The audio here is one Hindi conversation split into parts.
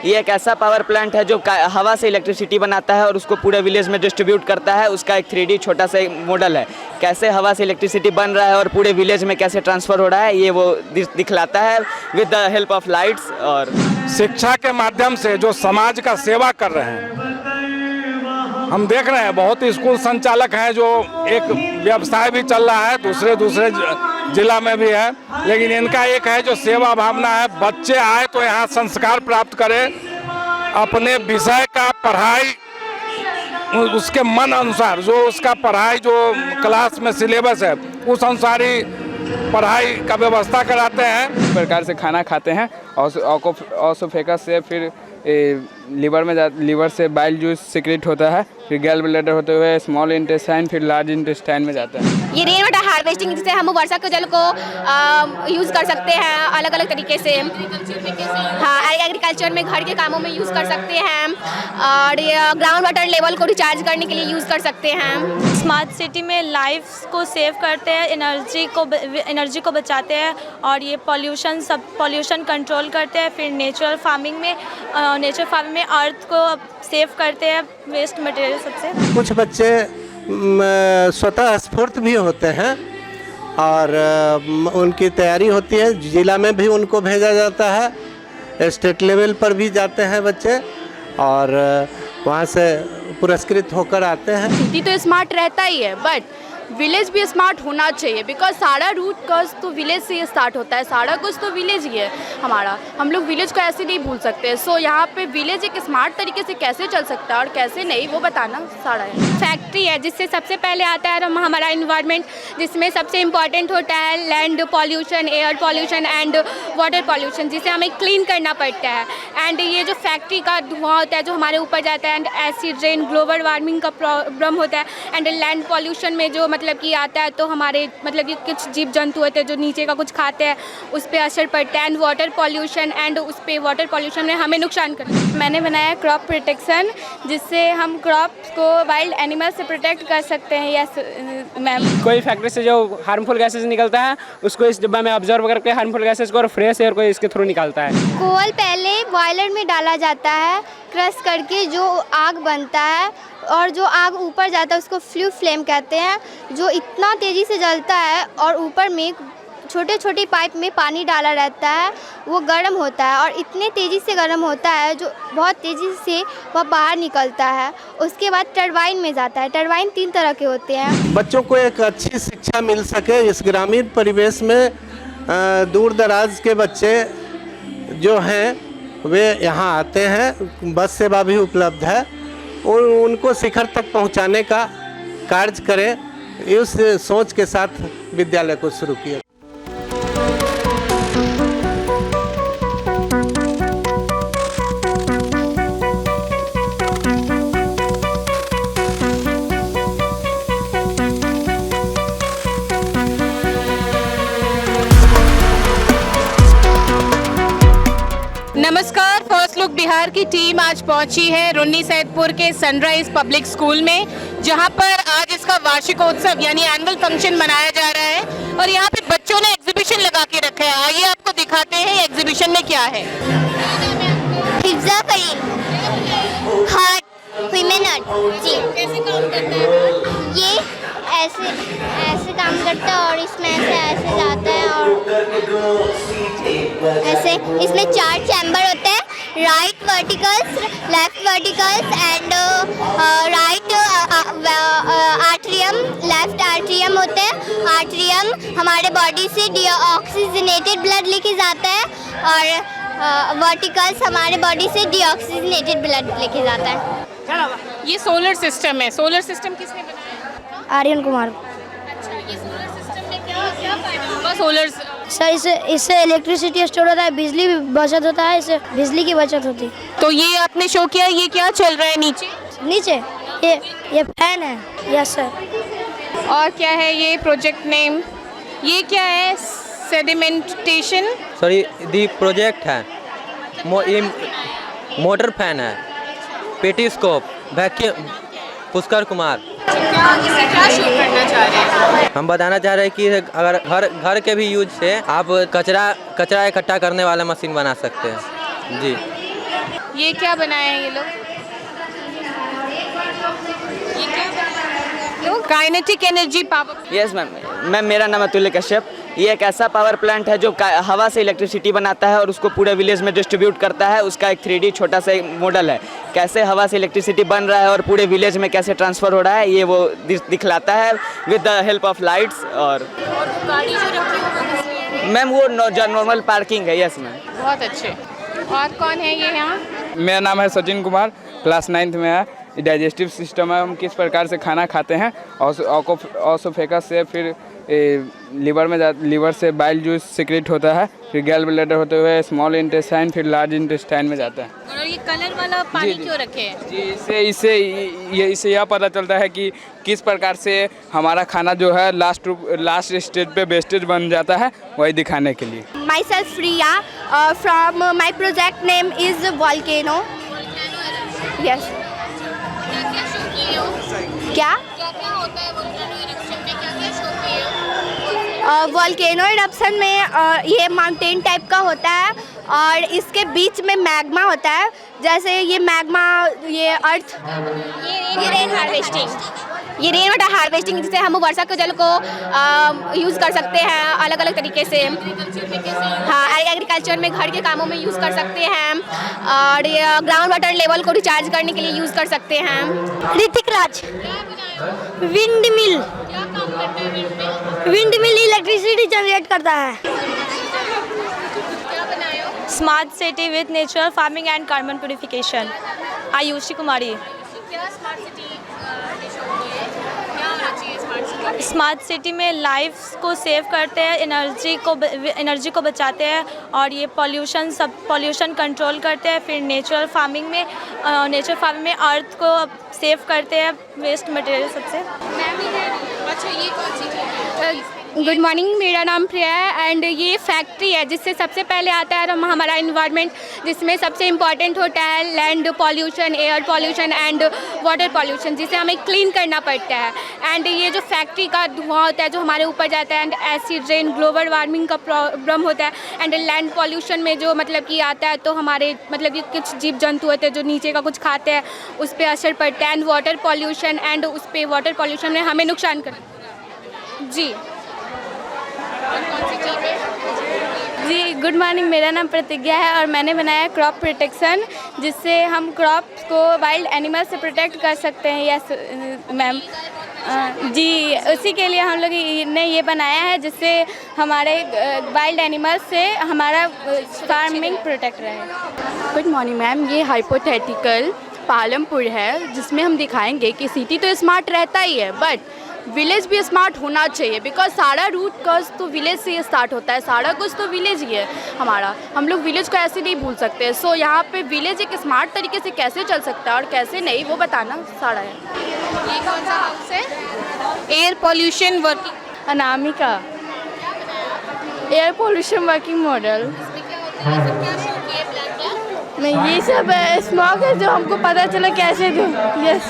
ये एक ऐसा पावर प्लांट है जो हवा से इलेक्ट्रिसिटी बनाता है और उसको पूरे विलेज में डिस्ट्रीब्यूट करता है। उसका एक 3D छोटा सा मॉडल है, कैसे हवा से इलेक्ट्रिसिटी बन रहा है और पूरे विलेज में कैसे ट्रांसफ़र हो रहा है, ये वो दिखलाता है with the help of lights. और शिक्षा के माध्यम से जो समाज का सेवा कर रहे हैं, हम देख रहे हैं बहुत स्कूल संचालक हैं जो एक व्यवसाय भी चल रहा है, दूसरे जिला में भी है, लेकिन इनका एक है जो सेवा भावना है। बच्चे आए तो यहाँ संस्कार प्राप्त करें, अपने विषय का पढ़ाई उसके मन अनुसार, जो उसका पढ़ाई जो क्लास में सिलेबस है उस अनुसार ही पढ़ाई का व्यवस्था कराते हैं। इस प्रकार से खाना खाते हैं ऑसोफेगस से, फिर लीवर से बाइल जूस सिक्रेट होता है, फिर गैल ब्लैडर होते हुए स्मॉल इंटेस्टाइन, फिर लार्ज इंटेस्टाइन में जाता है। ये रेन वाटर हार्वेस्टिंग, जिससे हम वर्षा के जल को यूज़ कर सकते हैं अलग अलग तरीके से। हाँ, एग्रीकल्चर में घर के कामों में यूज़ कर सकते हैं और ग्राउंड वाटर लेवल को रिचार्ज करने के लिए यूज़ कर सकते हैं। स्मार्ट सिटी में लाइफ को सेव करते हैं, एनर्जी को बचाते हैं और ये पॉल्यूशन कंट्रोल करते हैं। फिर नेचुरल फार्मिंग में अर्थ को सेव करते हैं, वेस्ट मटेरियल सबसे। कुछ बच्चे स्वतः स्फूर्त भी होते हैं और उनकी तैयारी होती है, जिला में भी उनको भेजा जाता है, स्टेट लेवल पर भी जाते हैं बच्चे और वहाँ से पुरस्कृत होकर आते हैं। सिटी तो स्मार्ट रहता ही है, बट विलेज भी स्मार्ट होना चाहिए, बिकॉज सारा रूट कॉज तो विलेज से ही स्टार्ट होता है, सारा कुछ तो विलेज ही है हमारा। हम लोग विलेज को ऐसे नहीं भूल सकते। सो यहाँ पे विलेज एक स्मार्ट तरीके से कैसे चल सकता है और कैसे नहीं, वो बताना सारा है। फैक्ट्री है जिससे सबसे पहले आता है हमारा इन्वायरमेंट, जिसमें सबसे इम्पॉर्टेंट होता है land pollution, air pollution and water pollution, जिसे हमें क्लीन करना पड़ता है। एंड ये जो फैक्ट्री का धुआं होता है जो हमारे ऊपर जाता है, and acid rain, global warming का प्रॉब्लम होता है। एंड लैंड पॉल्यूशन में जो मतलब कि आता है तो हमारे मतलब कि कुछ जीव जंतु होते हैं जो नीचे का कुछ खाते हैं, उस पर असर पड़ता है। एंड वाटर पॉल्यूशन, एंड उस पर वाटर पॉल्यूशन में हमें नुकसान करता है। मैंने बनाया क्रॉप प्रोटेक्शन, जिससे हम क्रॉप्स को वाइल्ड एनिमल से प्रोटेक्ट कर सकते हैं। Yes ma'am. कोई फैक्ट्री से जो हार्मफुल गैसेज निकलता है उसको इस डिब्बा में ऑब्जर्व करके हार्मफुल गैसेज को और फ्रेश एयर को इसके थ्रू निकालता है। कोल पहले बॉयलर में डाला जाता है, क्रश करके जो आग बनता है और जो आग ऊपर जाता है उसको फ्लेम कहते हैं, जो इतना तेज़ी से जलता है और ऊपर में छोटे छोटे पाइप में पानी डाला रहता है, वो गर्म होता है और इतने तेज़ी से गर्म होता है जो बहुत तेज़ी से वह बाहर निकलता है। उसके बाद टरबाइन में जाता है। टरबाइन 3 तरह के होते हैं। बच्चों को एक अच्छी शिक्षा मिल सके इस ग्रामीण परिवेश में, दूर दराज के बच्चे जो हैं वे यहाँ आते हैं, बस सेवा भी उपलब्ध है और उनको शिखर तक पहुँचाने का कार्य करें, इस सोच के साथ विद्यालय को शुरू किया। नमस्कार, फर्स्ट लुक बिहार की टीम आज पहुंची है रुन्नी सैदपुर के सनराइज पब्लिक स्कूल में, जहां पर आज इसका वार्षिकोत्सव यानी एनुअल फंक्शन मनाया जा रहा है और यहां पे बच्चों ने एग्जीबिशन लगा के रखा है। आइए आपको दिखाते हैं एग्जीबिशन में क्या है। पिज्जा करीम हार्ट ह्यूमन हार्ट जी कैसे काम करता है? ये ऐसे काम करता है और इसमें ऐसे जाता है और ऐसे इसमें 4 चैम्बर होते हैं, right verticals, left verticals and right atrium, left atrium होते हैं। आर्ट्रियम हमारे बॉडी से डीऑक्सीजनेटेड ब्लड लेके जाता है और वर्टिकल्स हमारे बॉडी से डीऑक्सीजनेटेड ब्लड लेके जाता है। ये सोलर सिस्टम है। सोलर सिस्टम किसने बनाया? आर्यन कुमार। अच्छा, ये सोलर सिस्टम में क्या फायदा होगा? सोलर सर इससे इलेक्ट्रिसिटी स्टोर होता है, बिजली बचत होता है, इससे बिजली की बचत होती है। तो ये आपने शो किया, ये क्या चल रहा है नीचे? ये फैन है। Yes sir. और क्या है ये प्रोजेक्ट नेम? ये क्या है? सेडिमेंटेशन। सॉरी, दी प्रोजेक्ट है मोटर फैन है, पेटिस्कोप, वैक्यूम, पुष्कर कुमार। क्या शो करना चाह रहे हैं? हम बताना चाह रहे हैं कि अगर घर के भी यूज से आप कचरा इकट्ठा करने वाला मशीन बना सकते हैं जी। ये क्या बनाए हैं ये लोग? ये क्या बनाए? Kinetic energy power. Yes ma'am, मेरा नाम अतुल्य कश्यप। ये एक ऐसा पावर प्लांट है जो हवा से इलेक्ट्रिसिटी बनाता है और उसको पूरे विलेज में डिस्ट्रीब्यूट करता है। उसका एक 3D छोटा सा मॉडल है, कैसे हवा से इलेक्ट्रिसिटी बन रहा है और पूरे विलेज में कैसे ट्रांसफ़र हो रहा है ये वो दिखलाता है with the help of lights. और गाड़ी जो रखी है मैम वो नॉर्मल पार्किंग है। Yes ma'am. बहुत अच्छे। और कौन है ये यहाँ? मेरा नाम है सचिन कुमार, क्लास 9th में है। डाइजेस्टिव सिस्टम है, हम किस प्रकार से खाना खाते हैं, ऑसोफेगस से फिर लीवर से बाइल जूस सिक्रेट होता है, फिर गैल ब्लैडर होते हुए स्मॉल इंटेस्टाइन, फिर लार्ज इंटेस्टाइन में जाता है। और ये कलर वाला पानी क्यों रखे हैं? जी, इससे यह पता चलता है कि किस प्रकार से हमारा खाना जो है लास्ट स्टेज पे वेस्टेज बन जाता है, वही दिखाने के लिए। Myself Priya, from my project name is Volcano. Yes. क्या होता है वोल्केनो इरप्शन में? क्या शो किए हो? वॉल्केनो इरप्शन में ये माउंटेन टाइप का होता है और इसके बीच में मैग्मा होता है। जैसे ये मैग्मा, ये अर्थ, ये रेन हार्वेस्टिंग, ये रेन वाटर हार्वेस्टिंग, जिससे हम वर्षा के जल को यूज़ कर सकते हैं अलग अलग तरीके से। हाँ, एग्रीकल्चर में घर के कामों में यूज़ कर सकते हैं और ये ग्राउंड वाटर लेवल को रिचार्ज करने के लिए यूज़ कर सकते हैं। Hrithik Raj. Windmill. Windmill electricity generate करता है। Smart city with natural farming and carbon purification. Ayushi Kumari. Smart city में लाइफ को सेव करते हैं, एनर्जी को बचाते हैं और ये पॉल्यूशन कंट्रोल करते हैं। फिर नेचुरल फार्मिंग में अर्थ को सेव करते हैं, वेस्ट मटेरियल सबसे। अच्छा, ये कौन सी चीज़ है? गुड मॉर्निंग, मेरा नाम प्रिया है एंड ये फैक्ट्री है जिससे सबसे पहले आता है हमारा इन्वायरमेंट, जिसमें सबसे इम्पॉर्टेंट होता है land pollution, air pollution and water pollution, जिसे हमें क्लीन करना पड़ता है। एंड ये जो फैक्ट्री का धुआं होता है जो हमारे ऊपर जाता है, and acid rain, global warming का प्रॉब्लम होता है। एंड लैंड पॉल्यूशन में जो मतलब कि आता है तो हमारे मतलब कि कुछ जीव जंतु होते हैं जो नीचे का कुछ खाते हैं, उस पर असर पड़ता है। एंड वाटर पॉल्यूशन, एंड उस पर वाटर पॉल्यूशन में हमें नुकसान कर। जी जी, गुड मॉर्निंग, मेरा नाम प्रतिज्ञा है और मैंने बनाया क्रॉप प्रोटेक्शन, जिससे हम क्रॉप्स को वाइल्ड एनिमल से प्रोटेक्ट कर सकते हैं। Yes ma'am. जी, उसी के लिए हम लोग ने ये बनाया है जिससे हमारे वाइल्ड एनिमल से हमारा फार्मिंग प्रोटेक्ट रहे। गुड मॉर्निंग मैम, ये हाइपोथेटिकल पालमपुर है जिसमें हम दिखाएंगे कि सिटी तो स्मार्ट रहता ही है बट विलेज भी स्मार्ट होना चाहिए, बिकॉज सारा रूट कॉज तो विलेज से ही स्टार्ट होता है, सारा कुछ तो विलेज ही है हमारा। हम लोग विलेज को ऐसे नहीं भूल सकते। सो यहाँ पे विलेज एक स्मार्ट तरीके से कैसे चल सकता है और कैसे नहीं, वो बताना सारा है। ये कौन सा हाउस है? Air pollution working. Anamika. Air pollution working model में ये सब स्मॉग है जो हमको पता चला कैसे यस,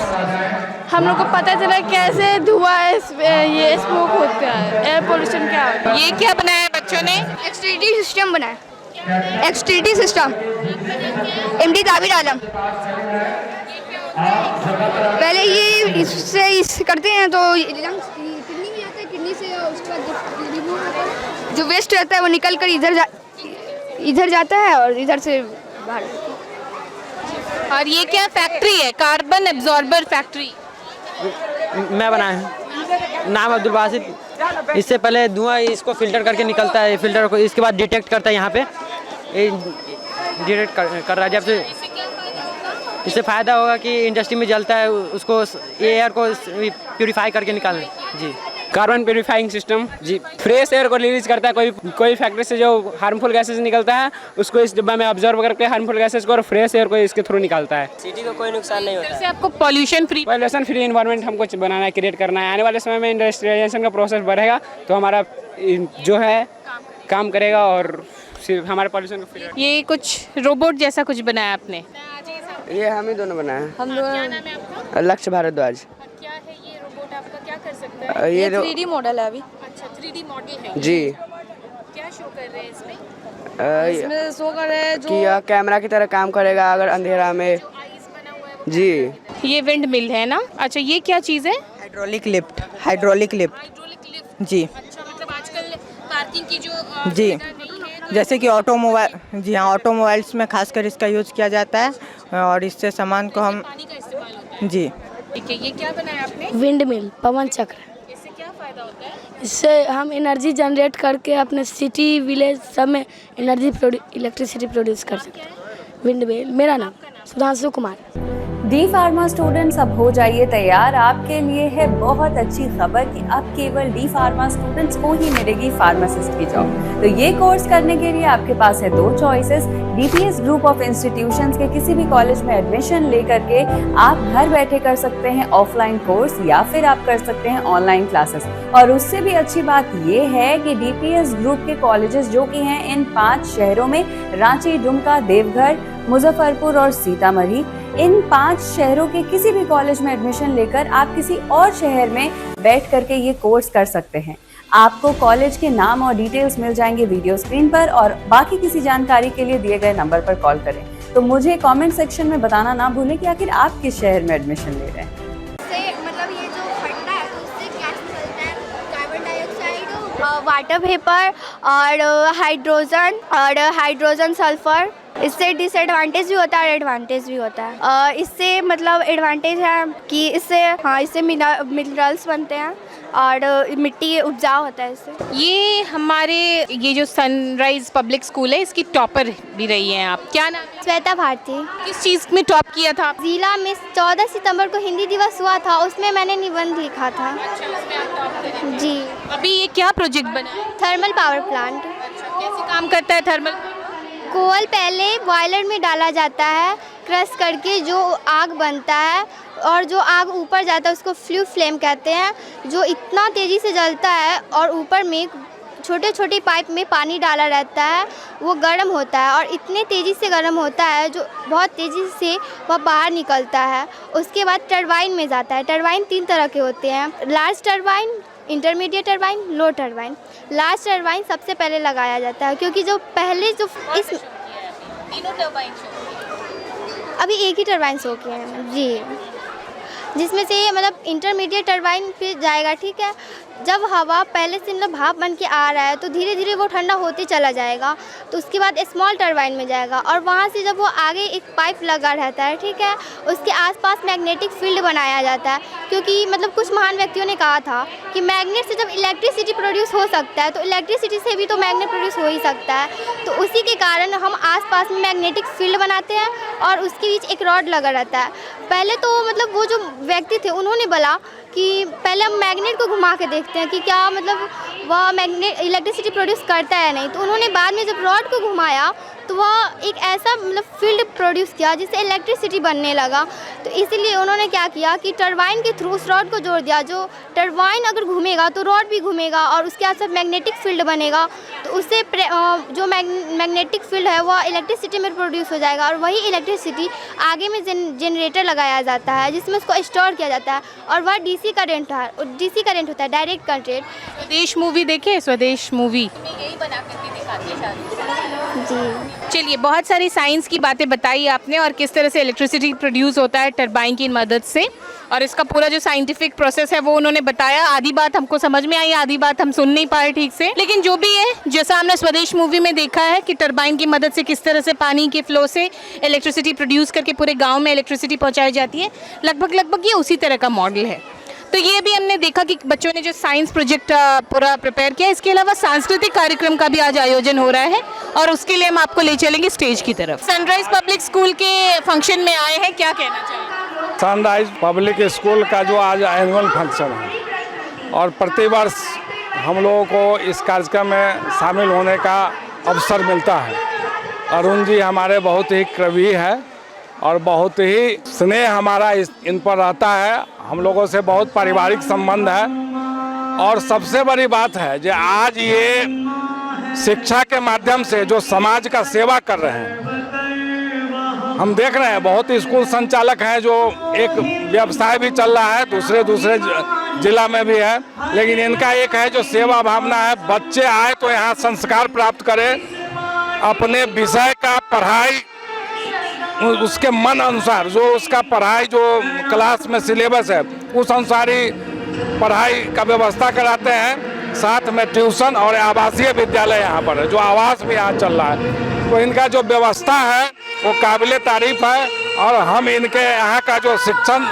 हम लोग को पता चला कैसे धुआं ये स्मोक होता है, एयर पोल्यूशन क्या होता है। ये क्या बनाया बच्चों ने? एक्सटीटी सिस्टम बनाया। एक्सटीटी सिस्टम MD ताबिर आलम। पहले ये इससे करते हैं तो किडनी में जाता है, किडनी से उसके बाद जो वेस्ट रहता है वो निकल कर इधर जाता है और इधर से बाहर। और ये क्या फैक्ट्री है? Carbon absorber factory. मैं बनाया हूँ, नाम अब्दुल बासित। इससे पहले धुआं इसको फिल्टर करके निकलता है, फिल्टर को इसके बाद डिटेक्ट करता है, यहाँ पे डिटेक्ट कर रहा है। जब से इससे फ़ायदा होगा कि इंडस्ट्री में जलता है उसको एयर को प्यूरिफाई करके निकालना। जी, कार्बन प्यूरिफाइंग सिस्टम जी फ्रेश एयर को रिलीज करता है। कोई फैक्ट्री से जो हार्मफुल गैसेस निकलता है उसको इस डिब्बा में ऑब्जर्व करके हार्मफुल गैसेस को और फ्रेश एयर को इसके थ्रू निकालता है। सिटी को कोई नुकसान नहीं होता है। आपको पॉल्यूशन फ्री इन्वायरमेंट हमको बनाना है, क्रिएट करना है। आने वाले समय में इंडस्ट्रियलाइजेशन का प्रोसेस बढ़ेगा तो हमारा जो है काम करेगा और हमारे पॉल्यूशन को। ये कुछ रोबोट जैसा कुछ बनाया आपने? ये हम ही दोनों बनाए हैं। हम दोनों। क्या नाम है आपका? लक्ष्य भारद्वाज। क्या है ये रोबोट आपका, क्या कर सकता है? ये 3D मॉडल है अभी। अच्छा, 3D मॉडल है जी। क्या शो कर रहे हैं इसमें? इसमें शो करे कि यह कैमरा की तरह काम करेगा अगर अंधेरा में। जी, ये विंड मिल है ना। अच्छा, ये क्या चीज़ है? Hydraulic lift. हाइड्रोलिक लिफ्ट जी। अच्छा, मतलब आजकल पार्किंग की जो जी, जैसे कि ऑटोमोबाइल, जी हाँ, ऑटोमोबाइल्स में खासकर इसका यूज़ किया जाता है और इससे सामान को हम जी। ठीक है, ये क्या बनाया आपने? विंड मिल, पवन चक्र। इससे क्या फ़ायदा होता है? इससे हम एनर्जी जनरेट करके अपने सिटी विलेज सब में इलेक्ट्रिसिटी प्रोड्यूस कर सकते हैं। Wind mill. मेरा नाम Sudhanshu Kumar. D pharma students, अब हो जाइए तैयार। आपके लिए है बहुत अच्छी खबर कि अब केवल डी फार्मा स्टूडेंट्स को ही मिलेगी फार्मासिस्ट की जॉब। तो ये कोर्स करने के लिए आपके पास है दो choices. DPS group of institutions के किसी भी कॉलेज में एडमिशन लेकर के आप घर बैठे कर सकते हैं ऑफलाइन कोर्स, या फिर आप कर सकते हैं ऑनलाइन क्लासेस। और उससे भी अच्छी बात ये है कि डीपीएस ग्रुप के कॉलेजेस जो कि हैं इन 5 शहरों में, रांची, दुमका, देवघर, मुजफ्फरपुर और सीतामढ़ी, इन 5 शहरों के किसी भी कॉलेज में एडमिशन लेकर आप किसी और शहर में बैठ करके ये कोर्स कर सकते हैं। आपको कॉलेज के नाम और डिटेल्स मिल जाएंगे वीडियो स्क्रीन पर, और बाकी किसी जानकारी के लिए दिए गए नंबर पर कॉल करें। तो मुझे कमेंट सेक्शन में बताना ना भूलें कि आखिर आप किस शहर में एडमिशन ले रहे हैं। मतलब ये जो फटता है तो उससे क्या निकलता है? कार्बन डाइऑक्साइड, वाटर वेपर और हाइड्रोजन सल्फर। इससे डिसएडवांटेज भी होता है और एडवांटेज भी होता है। इससे मतलब एडवांटेज है कि इससे मिनरल्स बनते हैं और मिट्टी उपजाऊ होता है इससे। ये हमारे ये जो सनराइज पब्लिक स्कूल है, इसकी टॉपर भी रही हैं आप। क्या नाम है? श्वेता भारती। किस चीज़ में टॉप किया था? जिला में 14 सितंबर को हिंदी दिवस हुआ था, उसमें मैंने निबंध लिखा था। जी। अभी ये क्या प्रोजेक्ट बना? Thermal power plant. कैसे काम करता है थर्मल? कोयल पहले बॉयलर में डाला जाता है, क्रश करके जो आग बनता है, और जो आग ऊपर जाता है उसको फ्लेम कहते हैं, जो इतना तेज़ी से जलता है और ऊपर में छोटे छोटे पाइप में पानी डाला रहता है, वो गर्म होता है और इतने तेज़ी से गर्म होता है जो बहुत तेज़ी से वह बाहर निकलता है। उसके बाद टरबाइन में जाता है। टरबाइन 3 तरह के होते हैं, लार्ज टरबाइन, इंटरमीडिएट टरबाइन, लो टरबाइन। लार्ज टरबाइन सबसे पहले लगाया जाता है क्योंकि जो पहले जो इस तीनों टरबाइन अभी एक ही टरबाइन शो किए हैं जी, जिसमें से मतलब इंटरमीडिएट टरबाइन पे जाएगा। ठीक है, जब हवा पहले से मतलब भाप बन के आ रहा है तो धीरे धीरे वो ठंडा होते चला जाएगा, तो उसके बाद स्मॉल टरबाइन में जाएगा और वहाँ से जब वो आगे एक पाइप लगा रहता है, ठीक है, उसके आसपास मैग्नेटिक फील्ड बनाया जाता है। क्योंकि मतलब कुछ महान व्यक्तियों ने कहा था कि मैग्नेट से जब इलेक्ट्रिसिटी प्रोड्यूस हो सकता है तो इलेक्ट्रिसिटी से भी तो मैग्नेट प्रोड्यूस हो ही सकता है। तो उसी के कारण हम आसपास में मैग्नेटिक फील्ड बनाते हैं और उसके बीच एक रॉड लगा रहता है। पहले तो मतलब वो जो व्यक्ति थे उन्होंने बोला कि पहले हम मैग्नेट को घुमा के देखते हैं कि क्या मतलब वह मैग्नेट इलेक्ट्रिसिटी प्रोड्यूस करता है नहीं। तो उन्होंने बाद में जब रॉड को घुमाया तो वह एक ऐसा मतलब फील्ड प्रोड्यूस किया जिससे इलेक्ट्रिसिटी बनने लगा। तो इसीलिए उन्होंने क्या किया कि टरबाइन के थ्रू उस रॉड को जोड़ दिया। जो टरबाइन अगर घूमेगा तो रॉड भी घूमेगा और उसके आसपास मैग्नेटिक फील्ड बनेगा, तो उससे जो मैग्नेटिक फील्ड है वह इलेक्ट्रिसिटी में प्रोड्यूस हो जाएगा और वही इलेक्ट्रिसिटी आगे में जनरेटर लगाया जाता है जिसमें उसको स्टोर किया जाता है और वह डीसी करंट होता है, डायरेक्ट करंट। स्वदेश मूवी देखे? स्वदेश मूवी यही बना करके दिखाती है जी। चलिए, बहुत सारी साइंस की बातें बताई आपने और किस तरह से इलेक्ट्रिसिटी प्रोड्यूस होता है टरबाइन की मदद से, और इसका पूरा जो साइंटिफिक प्रोसेस है वो उन्होंने बताया। आधी बात हमको समझ में आई, आधी बात हम सुन नहीं पाए ठीक से, लेकिन जो भी है, जैसा हमने स्वदेश मूवी में देखा है कि टरबाइन की मदद से किस तरह से पानी के फ्लो से इलेक्ट्रिसिटी प्रोड्यूस करके पूरे गाँव में इलेक्ट्रिसिटी पहुँचाई जाती है, लगभग ये उसी तरह का मॉडल है। तो ये भी हमने देखा कि बच्चों ने जो साइंस प्रोजेक्ट पूरा प्रिपेयर किया। इसके अलावा सांस्कृतिक कार्यक्रम का भी आज आयोजन हो रहा है और उसके लिए हम आपको ले चलेंगे स्टेज की तरफ। सनराइज पब्लिक स्कूल के फंक्शन में आए हैं, क्या कहना चाहिए? सनराइज पब्लिक स्कूल का जो आज एनुअल फंक्शन है और प्रतिवर्ष हम लोगों को इस कार्यक्रम में शामिल होने का अवसर मिलता है। अरुण जी हमारे बहुत ही करीबी है और बहुत ही स्नेह हमारा इन पर रहता है। हम लोगों से बहुत पारिवारिक संबंध है और सबसे बड़ी बात है जो आज ये शिक्षा के माध्यम से जो समाज का सेवा कर रहे हैं। हम देख रहे हैं बहुत स्कूल संचालक हैं जो एक व्यवसाय भी चल रहा है, दूसरे जिला में भी है, लेकिन इनका एक है जो सेवा भावना है। बच्चे आए तो यहाँ संस्कार प्राप्त करें, अपने विषय का पढ़ाई उसके मन अनुसार, जो उसका पढ़ाई जो क्लास में सिलेबस है उस अनुसार ही पढ़ाई का व्यवस्था कराते हैं। साथ में ट्यूशन और आवासीय विद्यालय यहाँ पर है, जो आवास भी यहाँ चल रहा है। तो इनका जो व्यवस्था है वो काबिले तारीफ है और हम इनके यहाँ का जो शिक्षण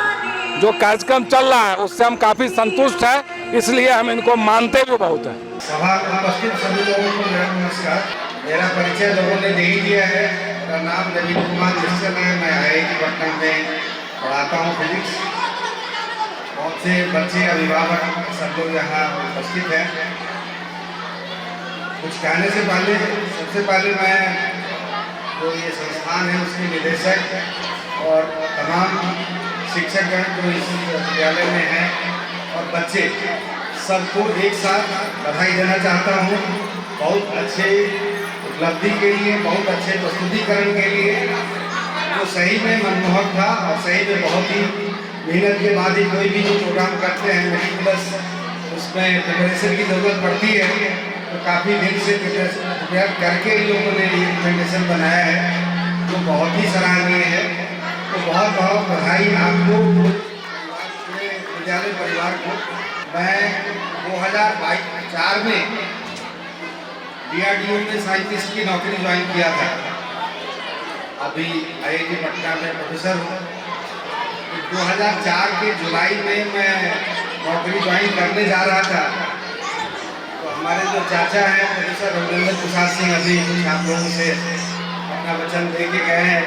जो कार्यक्रम चल रहा है उससे हम काफ़ी संतुष्ट हैं, इसलिए हम इनको मानते भी बहुत हैं। सभा में उपस्थित सभी लोगों को मेरा नमस्कार। मेरा परिचय लोगों ने दे ही दिया है। मेरा नाम नवीन कुमार निश्चल है। मैं IIT पटना में पढ़ाता हूँ फिजिक्स। बहुत से बच्चे, अभिभावक सब लोग यहाँ उपस्थित हैं। कुछ कहने से पहले सबसे पहले मैं जो ये संस्थान है उसके निदेशक और तमाम शिक्षकगण जो इस विद्यालय में हैं और बच्चे सबको एक साथ बधाई देना चाहता हूँ। बहुत अच्छे उपलब्धि के लिए, बहुत अच्छे प्रस्तुतिकरण के लिए, जो सही में मनमोहक था और सही में बहुत ही मेहनत के बाद ही कोई भी जो प्रोग्राम करते हैं मेटिकुलस उसमें प्रिपरेशन की ज़रूरत पड़ती है। तो काफ़ी दिन से प्रिपेयर करके इन लोगों ने ये प्रेजेंटेशन बनाया है, जो बहुत ही सराहनीय है। तो बहुत बहुत बधाई आपको, पूरे विद्यालय परिवार को। मैं 2004 में DRDO में साइंटिस्ट की नौकरी ज्वाइन किया था। अभी IIT पटना में प्रोफेसर हूँ। 2004 के जुलाई में मैं नौकरी ज्वाइन करने जा रहा था। तो हमारे जो चाचा हैं प्रोफेसर रविंद्र प्रसाद सिंह अभी कुछ आप लोगों से अपना वचन दे के गए हैं।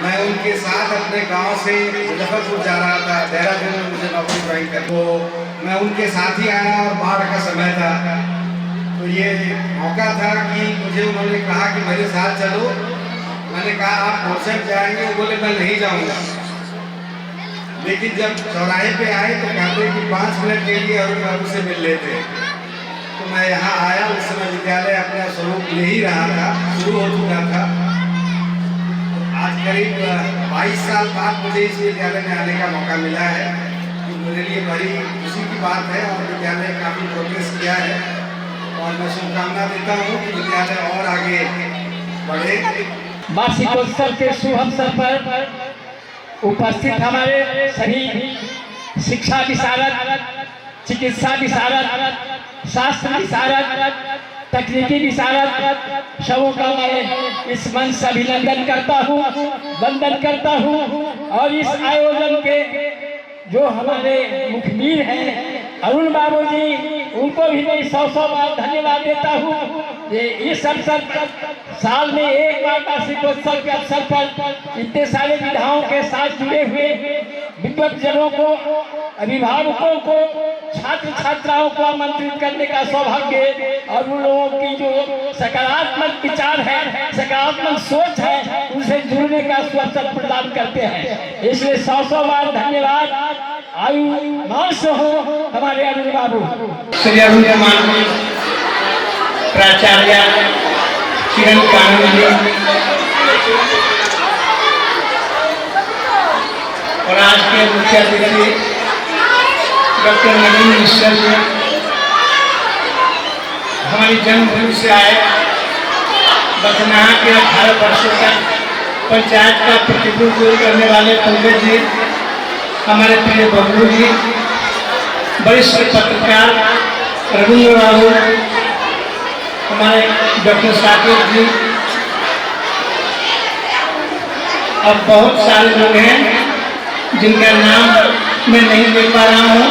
मैं उनके साथ अपने गांव से मुजफ्फरपुर जा रहा था। देहरादून में मुझे नौकरी ज्वाइन कर, तो मैं उनके साथ ही आया और बाढ़ का समय था। तो ये मौका था कि मुझे उन्होंने कहा कि मेरे साथ चलो। मैंने कहा आप मोर्चर जाएंगे? वो बोले मैं नहीं जाऊंगा। लेकिन जब चौराहे पे आए तो कहते कि 5 मिनट के लिए अरुण बाबू से मिल लेते। तो मैं यहाँ आया। उस समय विद्यालय अपना स्वरूप ले ही रहा था, शुरू हो चुका था। आज करीब 22 साल बाद मुझे इस विद्यालय में आने का मौका मिला है, तो मेरे लिए बड़ी खुशी की बात है। और विद्यालय काफ़ी प्रोग्रेस किया है और मैं शुभकामना देता हूँ कि विद्यालय और आगे बढ़े। वार्षिकोत्सव के शुभ अवसर पर उपस्थित हमारे सभी शिक्षा विशारद, चिकित्सा विशारद, शास्त्र विशारद, तकनीकी विशारद सबों का मैं इस मंच से अभिनंदन करता हूँ, वंदन करता हूँ। और इस आयोजन के जो हमारे मुखबिर हैं अरुण बाबू जी, उनको भी मैं 100 बार धन्यवाद देता हूँ। ये इस अवसर पर साल में एक बार वार्षिकोत्सव के अवसर पर इतने सारे विधाओं के साथ जुड़े हुए विद्वज्जनों को, अभिभावकों को, छात्र छात्राओं को आमंत्रित करने का सौभाग्य और उन लोगों की जो सकारात्मक विचार है, सकारात्मक सोच है, उनसे जुड़ने का अवसर प्रदान करते हैं। इसलिए 100 बार धन्यवाद। आयु मास हो हमारे अरुण बाबू। श्री अरुण कुमार प्राचार्य किरण कानून जी और आज के मुख्य अतिथि डॉक्टर नवीन मिश्रा जी हमारी जन्मभूमि से आए। बथनाहा के 18 वर्षों तक पंचायत का प्रतिनिधित्व करने वाले पंकज जी, हमारे प्रिय बबलू जी, वरिष्ठ पत्रकार रविंद्र बाबू, हमारे डॉक्टर साकिब जी और बहुत सारे लोग हैं जिनका नाम मैं नहीं ले पा रहा हूँ,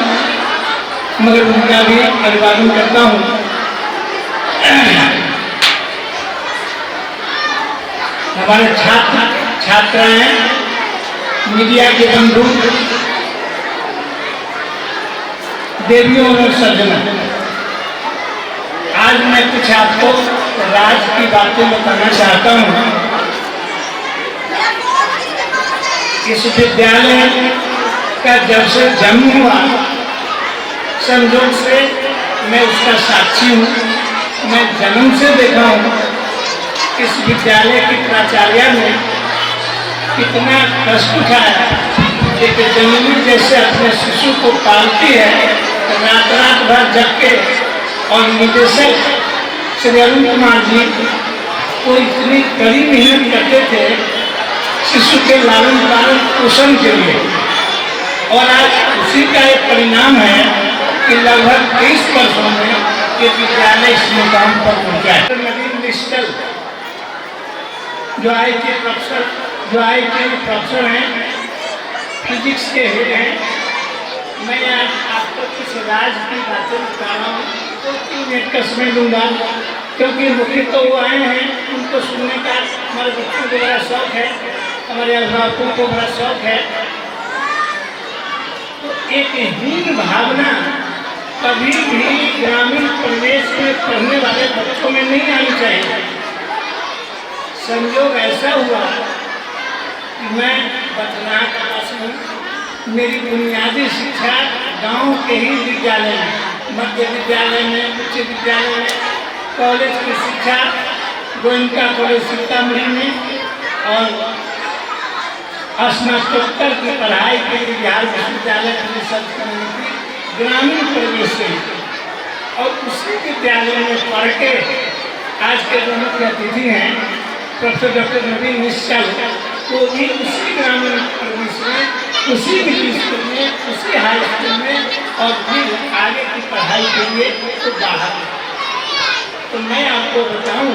मगर उनका भी अभिवादन करता हूँ। हमारे छात्र छात्राएं, मीडिया के बंधु, देवियों और सज्जनों, आज मैं कुछ आपको राज की बातें बताना चाहता हूँ। इस विद्यालय का जब से जन्म हुआ, संयोग से मैं उसका साक्षी हूँ। मैं जन्म से देखा हूँ इस विद्यालय की प्राचार्य ने कितना कष्ट उठाया। एक जननी जैसे अपने शिशु को पालती है, रात रात भर जग के। और निदेशक श्री अरुण कुमार जी वो इतनी कड़ी मेहनत करते थे शिशु के लालन पालन पोषण के लिए, और आज उसी का एक परिणाम है कि लगभग 23 वर्षों में ये विद्यालय इस मुकाम पर पहुंचा है। नवीन निश्चल जो आई के प्रोफेसर हैं, फिजिक्स के हेड हैं, मैं आज आपको कुछ राज की बातें बता रहा हूँ, तो 3 मिनट का समय लूँगा, क्योंकि मुख्य तो वो आए हैं, उनको सुनने का हमारे बच्चों को बड़ा शौक है, हमारे अभिभावकों को बड़ा शौक है। तो एक हीन भावना कभी भी ग्रामीण परिवेश में पढ़ने वाले बच्चों में नहीं आनी चाहिए। संयोग ऐसा हुआ कि मैं बचना क्लास में, मेरी बुनियादी शिक्षा गांव के ही विद्यालय में, मध्य विद्यालय में, उच्च विद्यालय में, कॉलेज की शिक्षा गोयनका कॉलेज सीतामढ़ी में, और स्नातकोत्तर की पढ़ाई के लिए बिहार विश्वविद्यालय परिषद की ग्रामीण परिवेश से, और उसी विद्यालय में पढ़ के आज के जो मुख्य अतिथि हैं प्रोफेसर डॉक्टर नवीन निश्चल, वो भी उसी ग्रामीण परिवेश में, उसी मिडिल स्कूल में, उसी हाई स्कूल में, और फिर आगे की पढ़ाई के लिए तो बाहर। तो मैं आपको बताऊं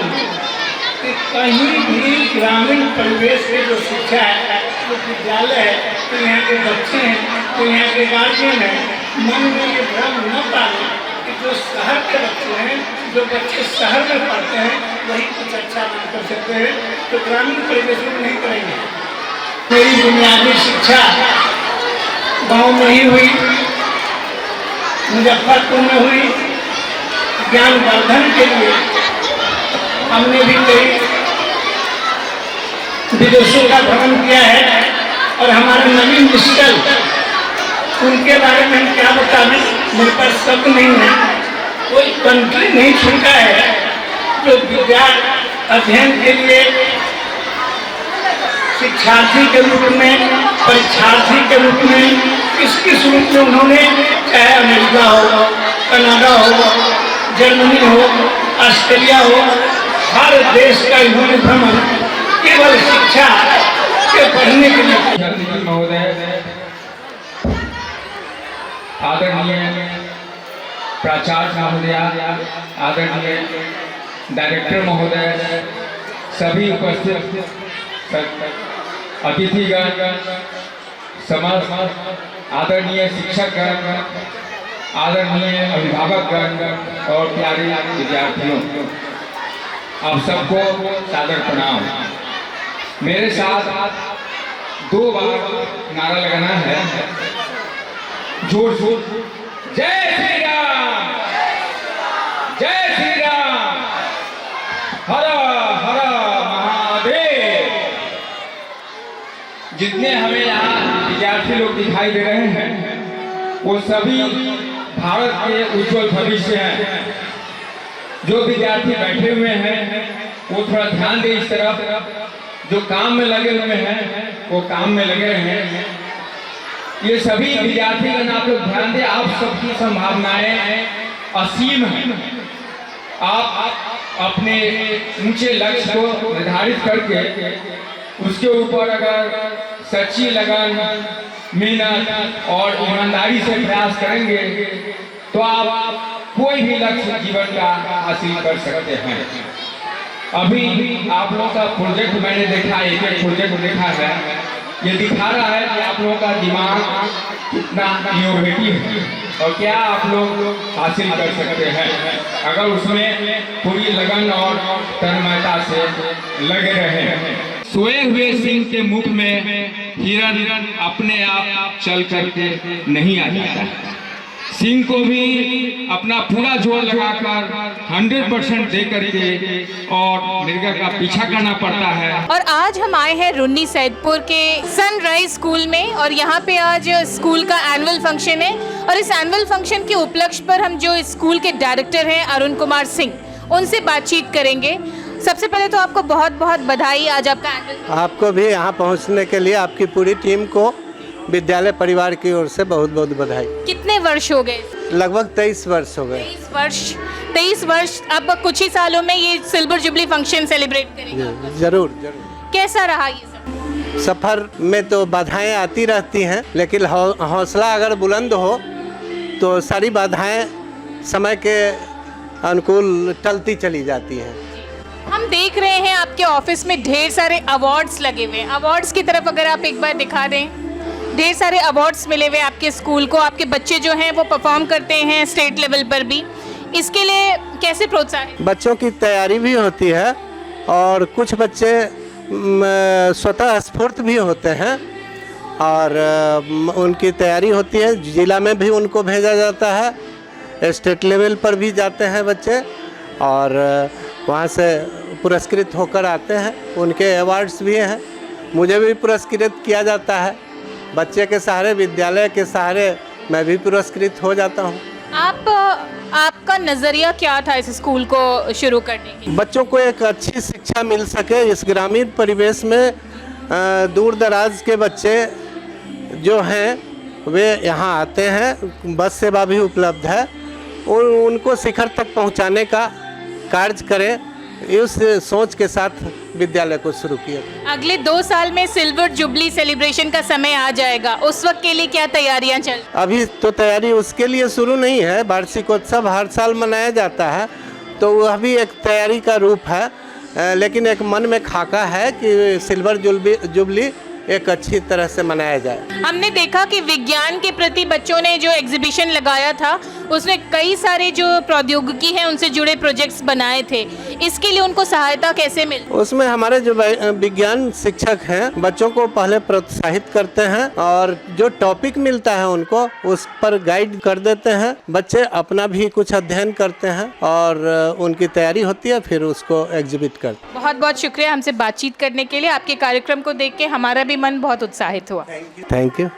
कि कहीं भी ग्रामीण परिवेश में जो शिक्षा है, जो विद्यालय है, तो यहाँ के बच्चे हैं, तो यहाँ के गार्जियन हैं, मन में ये भ्रम न पालें कि जो शहर के बच्चे हैं, जो बच्चे शहर में पढ़ते हैं, वही कुछ अच्छा कर सकते हैं, तो ग्रामीण परिवेश में नहीं करेंगे। मेरी बुनियादी शिक्षा गांव में ही हुई, मुजफ्फरपुर में हुई। ज्ञानवर्धन के लिए हमने भी कई विदेशों का भ्रमण किया है, और हमारे नवीन निश्चल, उनके बारे में हम क्या बताएं, मेरे पास शब्द नहीं है। कोई कंट्री नहीं छूटा है जो विद्या अध्ययन के लिए शिक्षार्थी के रूप में, परीक्षार्थी के रूप में, किस रूप में उन्होंने, चाहे अमेरिका हो, कनाडा हो, जर्मनी हो, ऑस्ट्रेलिया हो, हर देश का इन्होंने भ्रमण केवल शिक्षा के पढ़ने के लिए। महोदय, आदरणीय प्राचार्य महोदय, आदरणीय डायरेक्टर महोदय, सभी उपस्थित अतिथिगण, समस्त आदरणीय शिक्षकगण, आदरणीय अभिभावकगण और प्यारे विद्यार्थियों, आप सबको सादर प्रणाम। मेरे साथ 2 बार नारा लगाना है, जोर जोर, जय श्री राम, जय श्री राम, हर हर महादेव। जितने हमें यहाँ विद्यार्थी लोग दिखाई दे रहे हैं, वो सभी भारत के उज्जवल भविष्य हैं। जो विद्यार्थी बैठे हुए हैं वो थोड़ा ध्यान दें इस तरफ, जो काम में लगे हुए हैं वो काम में लगे रहे हैं। ये सभी विद्यार्थीगण आप लोग ध्यान दें, आप सबकी संभावनाएं असीम हैं। आप अपने ऊंचे लक्ष्य को निर्धारित करके उसके ऊपर अगर सच्ची लगन, मेहनत और ईमानदारी से प्रयास करेंगे तो आप कोई भी लक्ष्य जीवन का हासिल कर सकते हैं। अभी आप लोगों का प्रोजेक्ट मैंने देखा, एक प्रोजेक्ट देखा है, ये दिखा रहा है कि आप लोगों का दिमाग कितना इनोवेटिव है और क्या आप लोग हासिल कर सकते हैं अगर उसमें पूरी लगन और तन्मयता से लगे रहे। सोए हुए सिंह के मुख में हिरन अपने आप चल करके नहीं आ जाता। सिंह को भी अपना पूरा जोर लगाकर 100% दे करके और मृग का पीछा करना पड़ता है। और आज हम आए हैं रुन्नी सैदपुर के सनराइज स्कूल में और यहाँ पे आज स्कूल का एनुअल फंक्शन है और इस एनुअल फंक्शन के उपलक्ष्य पर हम जो स्कूल के डायरेक्टर हैं अरुण कुमार सिंह, उनसे बातचीत करेंगे। सबसे पहले तो आपको बहुत बहुत बधाई आज आपका एनुअल। आपको भी यहाँ पहुँचने के लिए आपकी पूरी टीम को विद्यालय परिवार की ओर से बहुत बहुत बधाई। कितने वर्ष हो गए? लगभग 23 वर्ष हो गए। 23 वर्ष। अब कुछ ही सालों में ये सिल्वर जुबली फंक्शन सेलिब्रेट करेंगे। जरूर जरूर। कैसा रहा ये सफ़र में तो बाधाएं आती रहती हैं, लेकिन हौसला अगर बुलंद हो तो सारी बाधाएं समय के अनुकूल टलती चली जाती हैं। हम देख रहे हैं आपके ऑफिस में ढेर सारे अवार्ड्स लगे हुए हैं। अवार्ड्स की तरफ अगर आप एक बार दिखा दें, ढेर सारे अवार्ड्स मिले हुए आपके स्कूल को। आपके बच्चे जो हैं वो परफॉर्म करते हैं स्टेट लेवल पर भी। इसके लिए कैसे प्रोत्साहित? बच्चों की तैयारी भी होती है और कुछ बच्चे स्वतः स्फूर्त भी होते हैं और उनकी तैयारी होती है। जिला में भी उनको भेजा जाता है, स्टेट लेवल पर भी जाते हैं बच्चे और वहाँ से पुरस्कृत होकर आते हैं। उनके अवार्ड्स भी हैं, मुझे भी पुरस्कृत किया जाता है। बच्चे के सहारे, विद्यालय के सहारे मैं भी पुरस्कृत हो जाता हूँ। आपका नज़रिया क्या था इस स्कूल को शुरू करने की? बच्चों को एक अच्छी शिक्षा मिल सके। इस ग्रामीण परिवेश में दूर दराज के बच्चे जो हैं वे यहाँ आते हैं, बस सेवा भी उपलब्ध है और उनको शिखर तक पहुँचाने का कार्य करें, इस सोच के साथ विद्यालय को शुरू किया। अगले 2 साल में सिल्वर जुबली सेलिब्रेशन का समय आ जाएगा, उस वक्त के लिए क्या तैयारियां चल? अभी तो तैयारी उसके लिए शुरू नहीं है। वार्षिकोत्सव हर साल मनाया जाता है तो वह भी एक तैयारी का रूप है, लेकिन एक मन में खाका है कि सिल्वर जुबली एक अच्छी तरह से मनाया जाए। हमने देखा कि विज्ञान के प्रति बच्चों ने जो एग्जीबिशन लगाया था उसमें कई सारे जो प्रौद्योगिकी है उनसे जुड़े प्रोजेक्ट्स बनाए थे। इसके लिए उनको सहायता कैसे मिली? उसमें हमारे जो विज्ञान शिक्षक हैं बच्चों को पहले प्रोत्साहित करते हैं और जो टॉपिक मिलता है उनको उस पर गाइड कर देते हैं। बच्चे अपना भी कुछ अध्ययन करते हैं और उनकी तैयारी होती है, फिर उसको एग्जिबिट करते हैं। बहुत बहुत शुक्रिया हमसे बातचीत करने के लिए। आपके कार्यक्रम को देख के हमारा भी मन बहुत उत्साहित हुआ। Thank you.